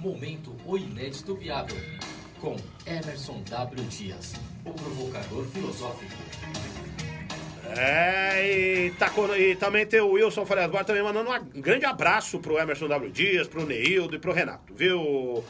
Momento O Inédito Viável, com Emerson W. Dias, o provocador filosófico. E também tem o Wilson Farias Barra também mandando um grande abraço pro Emerson W. Dias, pro Neildo e pro Renato, viu?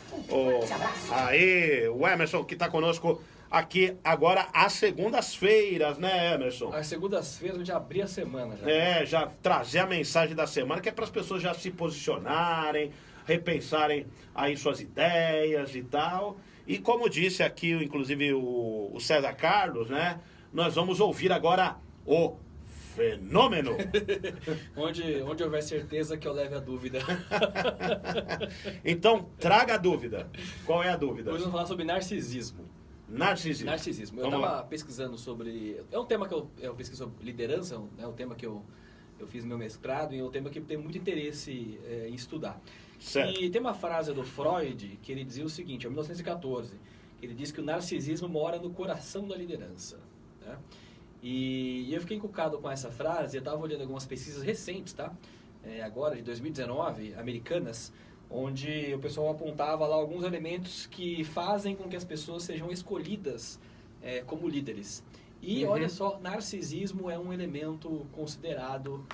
Aí, o Emerson que tá conosco aqui agora às segundas-feiras, né, Emerson? Às segundas-feiras a gente abrir a semana já. Já trazer a mensagem da semana, que é para as pessoas já se posicionarem, repensarem aí suas ideias e tal. E como disse aqui, inclusive, o César Carlos, né? Nós vamos ouvir agora o fenômeno. onde houver certeza que eu leve a dúvida. Então, traga a dúvida. Qual é a dúvida? Hoje vamos falar sobre narcisismo. Narcisismo. Eu estava pesquisando sobre... É um tema que eu pesquiso sobre liderança, é um tema que eu fiz meu mestrado e é um tema que eu tenho muito interesse em estudar. Certo. E tem uma frase do Freud que ele dizia o seguinte, em 1914, ele diz que o narcisismo mora no coração da liderança, né? E eu fiquei encucado com essa frase, eu estava olhando algumas pesquisas recentes, tá? Agora, de 2019, americanas, onde o pessoal apontava lá alguns elementos que fazem com que as pessoas sejam escolhidas como líderes. E olha só, narcisismo é um elemento considerado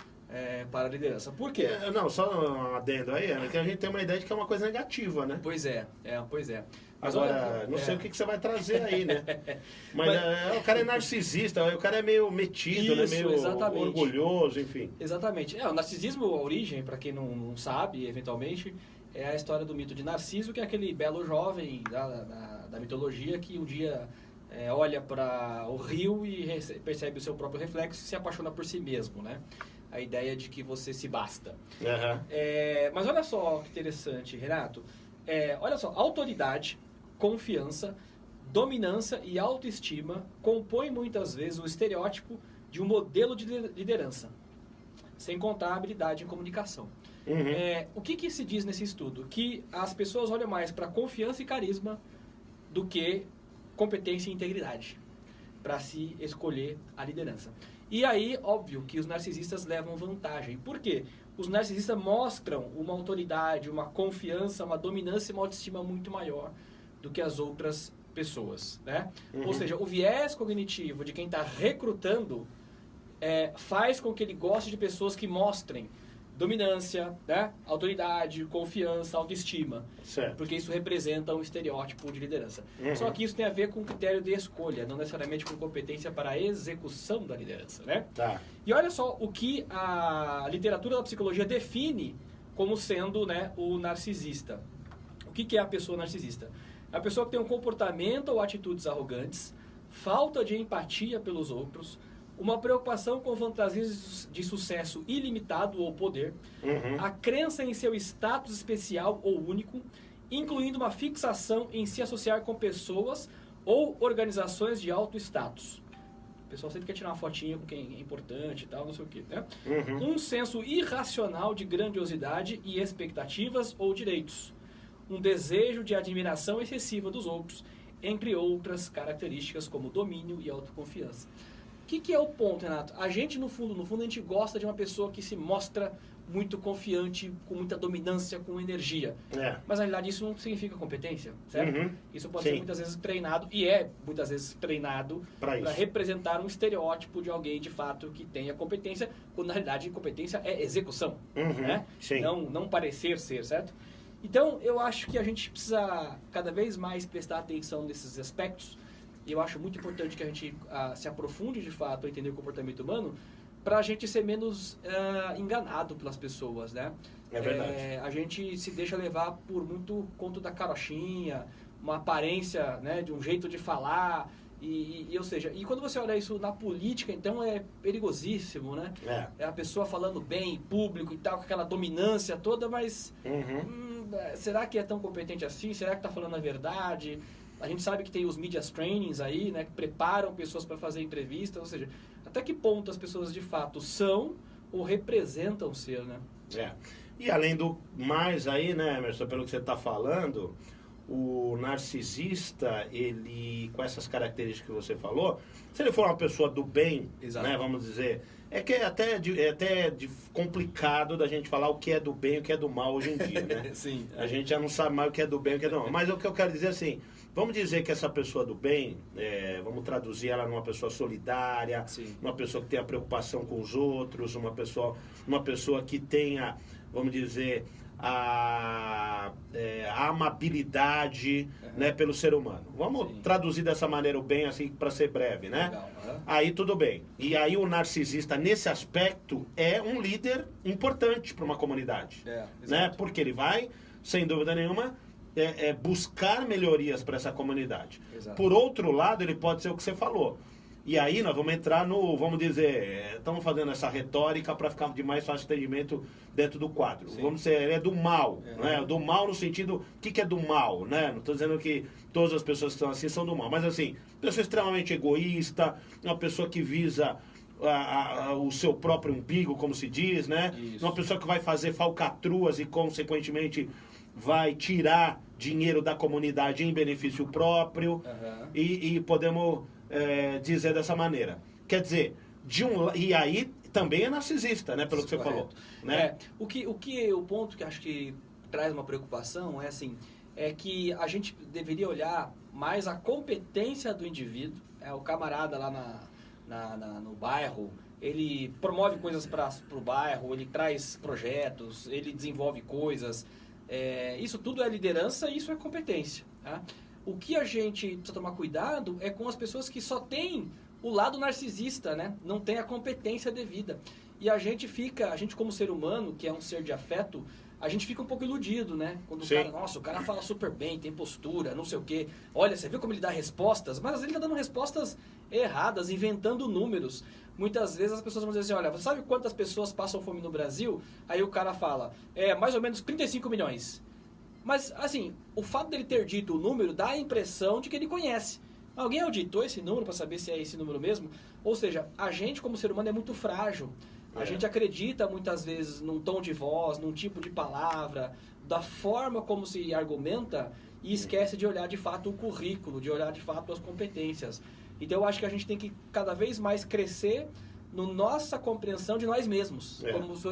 para a liderança. Por quê? Não, só um adendo aí, que a gente tem uma ideia de que é uma coisa negativa, né? Pois é. Mas agora, olha, não sei o que você vai trazer aí, né? Mas o cara é narcisista, o cara é meio metido, isso, né? Meio exatamente. orgulhoso, enfim. Exatamente. O narcisismo, a origem, para quem não sabe, eventualmente, é a história do mito de Narciso, que é aquele belo jovem da mitologia que um dia olha para o rio e percebe o seu próprio reflexo e se apaixona por si mesmo, né? A ideia de que você se basta. Uhum. Mas olha só que interessante, Renato. Olha só, autoridade, confiança, dominância e autoestima compõem muitas vezes o estereótipo de um modelo de liderança, sem contar a habilidade em comunicação. Uhum. O que se diz nesse estudo? Que as pessoas olham mais para confiança e carisma do que competência e integridade para se escolher a liderança. E aí, óbvio que os narcisistas levam vantagem. Por quê? Os narcisistas mostram uma autoridade, uma confiança, uma dominância e uma autoestima muito maior do que as outras pessoas, né? Uhum. Ou seja, o viés cognitivo de quem está recrutando faz com que ele goste de pessoas que mostrem dominância, né? Autoridade, confiança, autoestima. Certo. Porque isso representa um estereótipo de liderança. Uhum. Só que isso tem a ver com critério de escolha, não necessariamente com competência para a execução da liderança, né? Tá. E olha só o que a literatura da psicologia define como sendo, né, o narcisista. O que é a pessoa narcisista? É a pessoa que tem um comportamento ou atitudes arrogantes, falta de empatia pelos outros, uma preocupação com fantasias de sucesso ilimitado ou poder, a crença em seu status especial ou único, incluindo uma fixação em se associar com pessoas ou organizações de alto status. O pessoal sempre quer tirar uma fotinha com quem é importante e tal, não sei o quê, né? Um senso irracional de grandiosidade e expectativas ou direitos. Um desejo de admiração excessiva dos outros, entre outras características como domínio e autoconfiança. O que é o ponto, Renato? A gente, no fundo, a gente gosta de uma pessoa que se mostra muito confiante, com muita dominância, com energia. Mas, na realidade, isso não significa competência, certo? Isso pode ser muitas vezes treinado, e muitas vezes treinado para representar um estereótipo de alguém, de fato, que tenha competência, quando, na realidade, competência é execução, né? Não parecer ser, certo? Então, eu acho que a gente precisa cada vez mais prestar atenção nesses aspectos. E eu acho muito importante que a gente se aprofunde, de fato, a entender o comportamento humano, para a gente ser menos enganado pelas pessoas, né? É verdade. A gente se deixa levar por muito conto da carochinha, uma aparência, né, de um jeito de falar, ou seja, e quando você olha isso na política, então é perigosíssimo, né? É a pessoa falando bem em público e tal, com aquela dominância toda, mas será que é tão competente assim? Será que está falando a verdade? A gente sabe que tem os media trainings aí, né, que preparam pessoas para fazer entrevistas, ou seja, até que ponto as pessoas de fato são ou representam ser, né? E além do mais aí, né, Emerson, pelo que você está falando, o narcisista, ele, com essas características que você falou, se ele for uma pessoa do bem, Exato. né, vamos dizer, É que é até complicado da gente falar o que é do bem e o que é do mal hoje em dia, né? Sim. A gente já não sabe mais o que é do bem e o que é do mal. Mas o que eu quero dizer assim, vamos dizer que essa pessoa do bem, vamos traduzir ela numa pessoa solidária, Sim. uma pessoa que tenha preocupação com os outros, uma pessoa que tenha, vamos dizer, a amabilidade, né, pelo ser humano. Vamos Sim. traduzir dessa maneira o bem, assim, para ser breve, né? Legal, Aí tudo bem. E aí o narcisista, nesse aspecto, é um líder importante para uma comunidade. É, Né? exato. Porque ele vai, sem dúvida nenhuma, buscar melhorias para essa comunidade. Exato. Por outro lado, ele pode ser o que você falou. E aí nós vamos entrar vamos dizer, estamos fazendo essa retórica para ficar de mais fácil entendimento dentro do quadro. Sim. Vamos dizer, ele é do mal, É. né? Do mal no sentido, o que é do mal, né? Não estou dizendo que todas as pessoas que são assim são do mal, mas assim, pessoa extremamente egoísta, uma pessoa que visa o seu próprio umbigo, como se diz, né? Isso. Uma pessoa que vai fazer falcatruas e, consequentemente, vai tirar dinheiro da comunidade em benefício próprio. Aham. E podemos dizer dessa maneira. Quer dizer, e aí também é narcisista, né? Pelo que você Correto. falou. Né? O ponto que acho que traz uma preocupação é que a gente deveria olhar mais a competência do indivíduo. O camarada lá no bairro, ele promove coisas para o bairro, ele traz projetos, ele desenvolve coisas. Isso tudo é liderança e isso é competência. Tá? O que a gente precisa tomar cuidado é com as pessoas que só têm o lado narcisista, né? Não tem a competência devida. E a gente como ser humano, que é um ser de afeto, a gente fica um pouco iludido, né? Quando o cara fala super bem, tem postura, não sei o quê. Olha, você viu como ele dá respostas? Mas ele está dando respostas erradas, inventando números. Muitas vezes as pessoas vão dizer assim, olha, você sabe quantas pessoas passam fome no Brasil? Aí o cara fala, mais ou menos 35 milhões. Mas, assim, o fato dele ter dito o número dá a impressão de que ele conhece. Alguém auditou esse número para saber se é esse número mesmo? Ou seja, a gente como ser humano é muito frágil. A gente acredita muitas vezes num tom de voz, num tipo de palavra, da forma como se argumenta e esquece de olhar de fato o currículo, de olhar de fato as competências. Então eu acho que a gente tem que cada vez mais crescer na nossa compreensão de nós mesmos,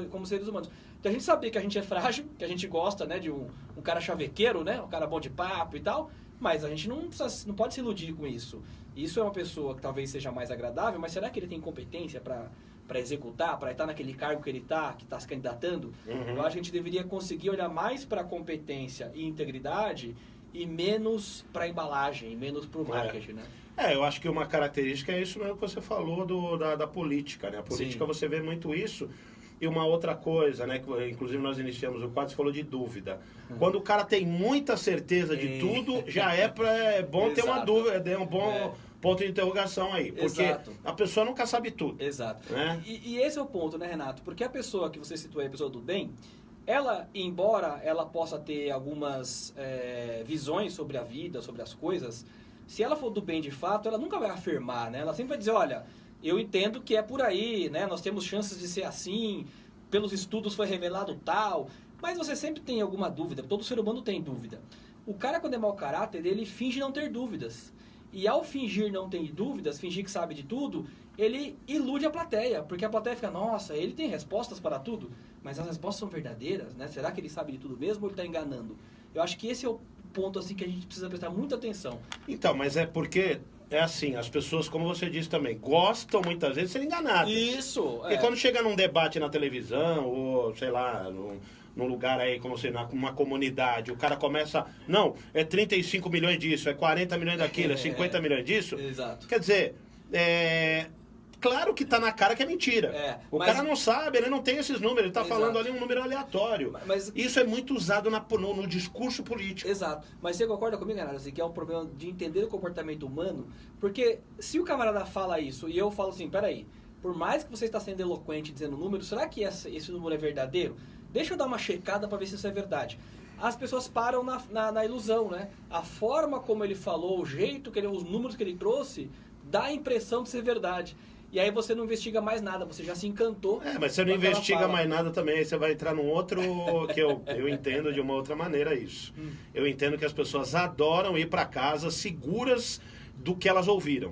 como seres humanos. Então a gente saber que a gente é frágil, que a gente gosta, né, de um cara chavequeiro, né, um cara bom de papo e tal, mas a gente não pode se iludir com isso. Isso é uma pessoa que talvez seja mais agradável, mas será que ele tem competência para executar, para estar naquele cargo que ele está, que está se candidatando? Uhum. Eu acho que a gente deveria conseguir olhar mais para a competência e integridade e menos para a embalagem, menos para o marketing, né? Eu acho que uma característica é isso mesmo que você falou da política, né? A política, Sim. você vê muito isso. E uma outra coisa, né? Que, inclusive nós iniciamos o quadro, você falou de dúvida. Quando o cara tem muita certeza de tudo, já é bom ter uma Exato. dúvida, é um bom ponto de interrogação aí. Porque Exato. a pessoa nunca sabe tudo. Exato. Né? E esse é o ponto, né, Renato? Porque a pessoa que você citou aí, a pessoa do bem, ela, embora ela possa ter algumas visões sobre a vida, sobre as coisas, se ela for do bem de fato, ela nunca vai afirmar, né? Ela sempre vai dizer, olha, eu entendo que é por aí, né? Nós temos chances de ser assim, pelos estudos foi revelado tal, mas você sempre tem alguma dúvida, todo ser humano tem dúvida. O cara, quando é mau caráter, ele finge não ter dúvidas. E ao fingir não ter dúvidas, fingir que sabe de tudo, ele ilude a plateia, porque a plateia fica, nossa, ele tem respostas para tudo, mas as respostas são verdadeiras, né? Será que ele sabe de tudo mesmo ou ele está enganando? Eu acho que esse é o ponto assim que a gente precisa prestar muita atenção. Então, mas é porque, assim, as pessoas, como você disse também, gostam muitas vezes de ser enganadas. Isso! Porque quando chega num debate na televisão, ou sei lá, num lugar aí, como sei, numa comunidade, o cara começa, não, é 35 milhões disso, é 40 milhões daquilo, é 50 milhões disso. Exato. Quer dizer, claro que tá na cara que é mentira. O cara não sabe, ele não tem esses números, ele tá falando ali um número aleatório. Mas isso é muito usado no discurso político. Exato. Mas você concorda comigo, Renato, assim, que é um problema de entender o comportamento humano? Porque se o camarada fala isso e eu falo assim, peraí, por mais que você está sendo eloquente dizendo número, será que esse número é verdadeiro? Deixa eu dar uma checada para ver se isso é verdade. As pessoas param na ilusão, né? A forma como ele falou, o jeito que os números que ele trouxe, dá a impressão de ser verdade. E aí você não investiga mais nada, você já se encantou. Mas você não investiga mais nada também, aí você vai entrar num outro que eu entendo de uma outra maneira isso. Eu entendo que as pessoas adoram ir para casa seguras do que elas ouviram.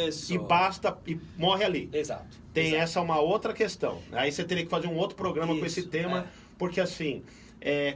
Isso. E basta, e morre ali. Exato. Tem Exato. essa uma outra questão. Aí você teria que fazer um outro programa com esse Isso, tema, porque assim,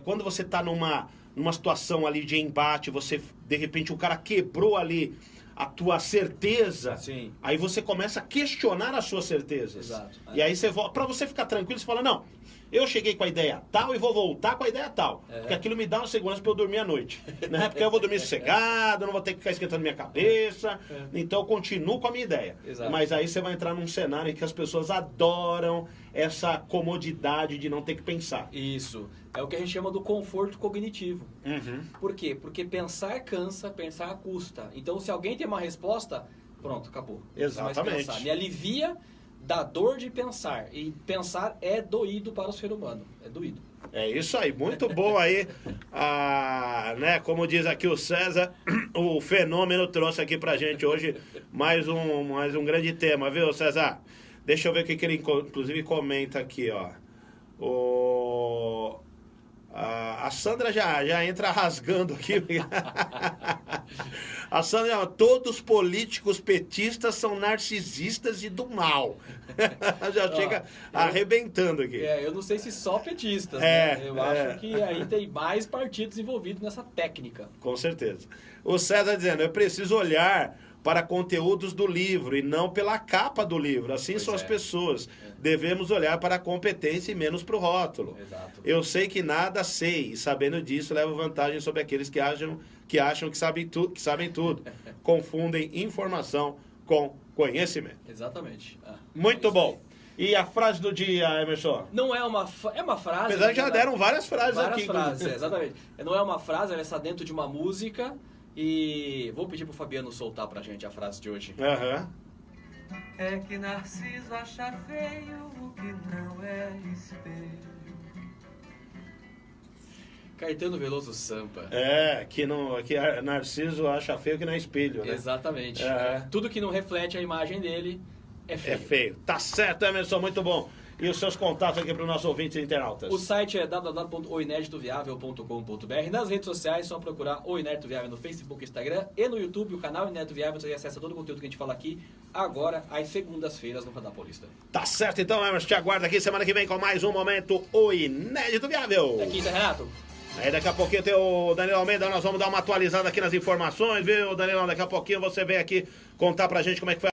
quando você está numa situação ali de embate, você, de repente, o cara quebrou ali a tua certeza, Sim. aí você começa a questionar as suas certezas. Exato. E aí você volta, pra você ficar tranquilo, você fala, não, eu cheguei com a ideia tal e vou voltar com a ideia tal. Porque aquilo me dá uma segurança pra eu dormir à noite. Né? Porque eu vou dormir sossegado, não vou ter que ficar esquentando minha cabeça. Então eu continuo com a minha ideia. Exato. Mas aí você vai entrar num cenário em que as pessoas adoram essa comodidade de não ter que pensar. Isso. É o que a gente chama do conforto cognitivo. Uhum. Por quê? Porque pensar cansa, pensar custa. Então, se alguém tem uma resposta, pronto, acabou. Não precisa mais Exatamente. pensar. Me alivia da dor de pensar. E pensar é doído para o ser humano. É doído. É isso aí, muito bom aí. Né, como diz aqui o César, o fenômeno trouxe aqui pra gente hoje mais um grande tema, viu, César? Deixa eu ver o que ele inclusive comenta aqui, ó. A Sandra já entra rasgando aqui. A Sandra, todos políticos petistas são narcisistas e do mal. Já chega arrebentando aqui. Eu não sei se só petistas, É, né? Eu acho que aí tem mais partidos envolvidos nessa técnica. Com certeza. O César dizendo, eu preciso olhar para conteúdos do livro e não pela capa do livro. Assim Pois são as é. pessoas. Devemos olhar para a competência e menos para o rótulo. Exato. Eu sei que nada sei, e sabendo disso, levo vantagem sobre aqueles que acham que sabem tudo. Confundem informação com conhecimento. Exatamente. Muito isso bom. E a frase do dia, Emerson? Não é uma... É uma frase... Apesar que já né? deram várias frases Várias aqui. frases, exatamente. Não é uma frase, ela está dentro de uma música. E vou pedir pro Fabiano soltar pra gente a frase de hoje. Aham. É que Narciso acha feio o que não é espelho. Caetano Veloso Sampa. Que Narciso acha feio que não é espelho, né? Exatamente. É. Tudo que não reflete a imagem dele é feio. É feio. Tá certo, Emerson, muito bom. E os seus contatos aqui para os nossos ouvintes e internautas? O site é www.oineditoviável.com.br. Nas redes sociais, é só procurar O Inédito Viável no Facebook, Instagram e no YouTube, o canal Inédito Viável. Você acessa todo o conteúdo que a gente fala aqui agora, às segundas-feiras, no Radar Paulista. Tá certo, então, Emerson. Te aguarda aqui semana que vem com mais um momento O Inédito Viável. É quinta, Renato. Aí daqui a pouquinho tem o Daniel Almeida, nós vamos dar uma atualizada aqui nas informações, viu, Daniel? Daqui a pouquinho você vem aqui contar pra gente como é que foi